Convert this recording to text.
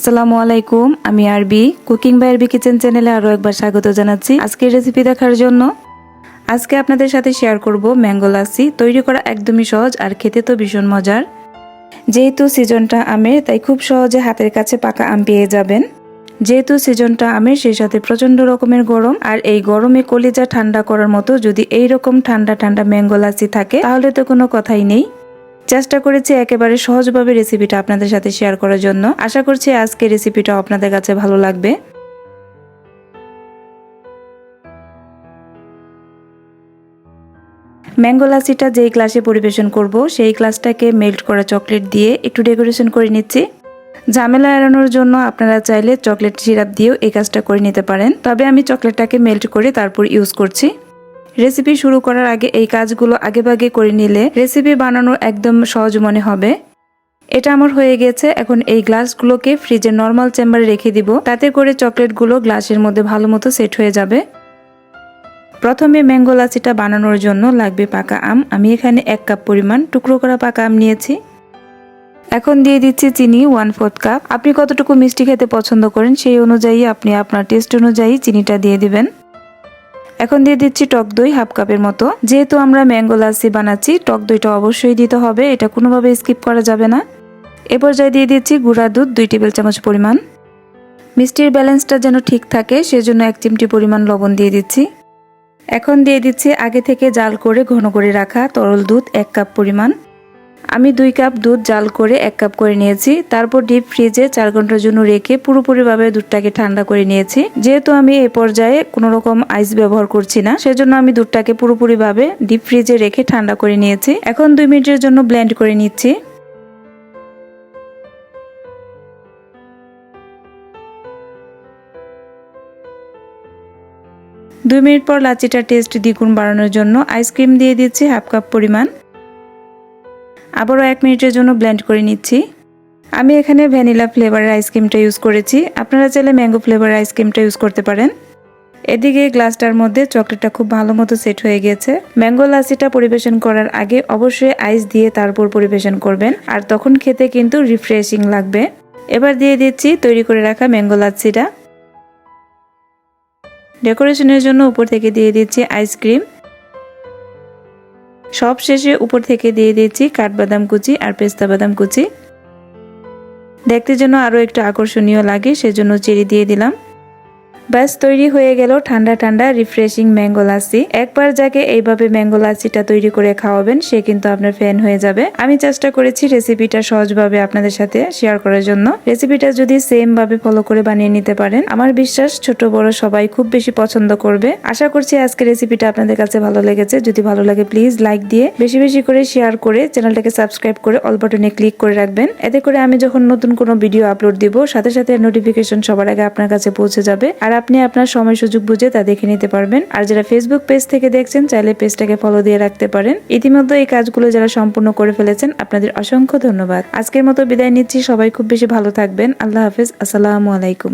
আসসালামু আলাইকুম, আমি আরবি কুকিং বাই আরবি কিচেন চ্যানেলে আরও একবার স্বাগত জানাচ্ছি আজকের রেসিপি দেখার জন্য। আজকে আপনাদের সাথে শেয়ার করব ম্যাঙ্গো লাসি। তৈরি করা একদমই সহজ আর খেতে তো ভীষণ মজার। যেহেতু সিজনটা আমের, তাই খুব সহজে হাতের কাছে পাকা আম পেয়ে যাবেন। যেহেতু সিজনটা আমের, সেই সাথে প্রচন্ড রকমের গরম, আর এই গরমে কলিজা ঠান্ডা করার মতো যদি এইরকম ঠান্ডা ঠান্ডা ম্যাঙ্গো লাসি থাকে তাহলে তো কোনো কথাই নেই। চেষ্টা করেছি একেবারে সহজভাবে রেসিপিটা আপনাদের সাথে শেয়ার করার জন্য। আশা করছি আজকে রেসিপিটা আপনাদের কাছে ভালো লাগবে। ম্যাঙ্গো লাসিটা যেই গ্লাসে পরিবেশন করব সেই গ্লাসটাকে মেল্ট করা চকলেট দিয়ে একটু ডেকোরেশন করে নিচ্ছি। ঝামেলা এড়ানোর জন্য আপনারা চাইলে চকলেট সিরাপ দিয়েও এই কাজটা করে নিতে পারেন, তবে আমি চকলেটটাকে মেল্ট করে তারপর ইউজ করছি। রেসিপি শুরু করার আগে এই কাজগুলো আগেভাগে করে নিলে রেসিপি বানানো একদম সহজ মনে হবে। এটা আমার হয়ে গেছে। এখন এই গ্লাসগুলোকে ফ্রিজের নর্মাল চেম্বারে রেখে দিব, তাতে করে চকলেটগুলো গ্লাসের মধ্যে ভালো মতো সেট হয়ে যাবে। প্রথমে ম্যাঙ্গো লাসিটা বানানোর জন্য লাগবে পাকা আম। আমি এখানে 1 কাপ পরিমাণ টুকরো করা পাকা আম নিয়েছি। এখন দিয়ে দিচ্ছি চিনি 1/4 কাপ। আপনি কতটুকু মিষ্টি খেতে পছন্দ করেন সেই অনুযায়ী আপনি আপনার টেস্ট অনুযায়ী চিনিটা দিয়ে দিবেন। এখন দিয়ে দিচ্ছি টক দই 1/2 কাপের মতো। যেহেতু আমরা ম্যাঙ্গো লাসি বানাচ্ছি, টক দইটা অবশ্যই দিতে হবে, এটা কোনোভাবে স্কিপ করা যাবে না। এ পর্যায়ে দিয়ে দিচ্ছি গুঁড়া দুধ 2 টেবিল চামচ পরিমাণ। মিষ্টির ব্যালেন্সটা যেন ঠিক থাকে সেজন্য 1 চিমটি পরিমাণ লবণ দিয়ে দিচ্ছি। এখন দিয়ে দিচ্ছি আগে থেকে জাল করে ঘন করে রাখা তরল দুধ 1 কাপ পরিমাণ। আমি 2 কাপ দুধ জাল করে 1 কাপ করে নিয়েছি। তারপর ডিপ ফ্রিজে 4 ঘন্টার জন্য রেখে পুরোপুরিভাবে দুধটাকে ঠান্ডা করে নিয়েছি। যেহেতু আমি এই পর্যায়ে কোনো রকম আইস ব্যবহার করছি না, সেজন্য আমি দুধটাকে পুরোপুরিভাবে ডিপ ফ্রিজে রেখে ঠান্ডা করে নিয়েছি। এখন 2 মিনিটের জন্য ব্লেন্ড করে নিচ্ছি। দুই মিনিট পর লাচিটার টেস্ট দ্বিগুণ বাড়ানোর জন্য আইসক্রিম দিয়ে দিচ্ছি 1/2 কাপ পরিমাণ। আবারও 1 মিনিটের জন্য ব্লেন্ড করে নিচ্ছি। আমি এখানে ভ্যানিলা ফ্লেভারের আইসক্রিমটা ইউজ করেছি, আপনারা চাইলে ম্যাঙ্গো ফ্লেভারের আইসক্রিমটা ইউজ করতে পারেন। এদিকে গ্লাসটার মধ্যে চকলেটটা খুব ভালো মতো সেট হয়ে গেছে। ম্যাঙ্গো লাসিটা পরিবেশন করার আগে অবশ্যই আইস দিয়ে তারপর পরিবেশন করবেন, আর তখন খেতে কিন্তু রিফ্রেশিং লাগবে। এবার দিয়ে দিচ্ছি তৈরি করে রাখা ম্যাঙ্গো লাসিটা। ডেকোরেশনের জন্য উপর থেকে দিয়ে দিচ্ছি আইসক্রিম। সব শেষে উপর থেকে দিয়ে দিচ্ছি কাঠবাদাম কুচি আর পেস্তা বাদাম কুচি। দেখতে যেন আরো একটু আকর্ষণীয় লাগে সেজন্য চেরি দিয়ে দিলাম। ব্যাস তৈরি হয়ে গেল ঠান্ডা ঠান্ডা রিফ্রেশিং ম্যাঙ্গো লাসি। একবার যাকে এইভাবে ম্যাঙ্গো লাসিটা তৈরি করে খাওয়াবেন সে কিন্তু আপনার ফ্যান হয়ে যাবে। আমি চেষ্টা করেছি রেসিপিটা সহজভাবে আপনাদের সাথে শেয়ার করার জন্য। রেসিপিটা যদি সেম ভাবে ফলো করে বানিয়ে নিতে পারেন, আমার বিশ্বাস ছোট বড় সবাই খুব বেশি পছন্দ করবে। আশা করছি আজকের রেসিপিটা আপনাদের কাছে ভালো লেগেছে। যদি ভালো লাগে প্লিজ লাইক দিয়ে বেশি বেশি করে শেয়ার করে চ্যানেলটাকে সাবস্ক্রাইব করে অল বাটনে ক্লিক করে রাখবেন। এতে করে আমি যখন নতুন কোনো ভিডিও আপলোড দিব সাথে সাথে নোটিফিকেশন সবার আগে আপনার কাছে পৌঁছে যাবে, আর আপনি আপনার সময় সুযোগ বুঝে তা দেখে নিতে পারবেন। আর যারা ফেসবুক পেজ থেকে দেখছেন চাইলে পেজটাকে ফলো দিয়ে রাখতে পারেন। ইতিমধ্যে এই কাজগুলো যারা সম্পূর্ণ করে ফেলেছেন আপনাদের অসংখ্য ধন্যবাদ। আজকের মতো বিদায় নিচ্ছি। সবাই খুব বেশি ভালো থাকবেন। আল্লাহ হাফেজ। আসসালামু আলাইকুম।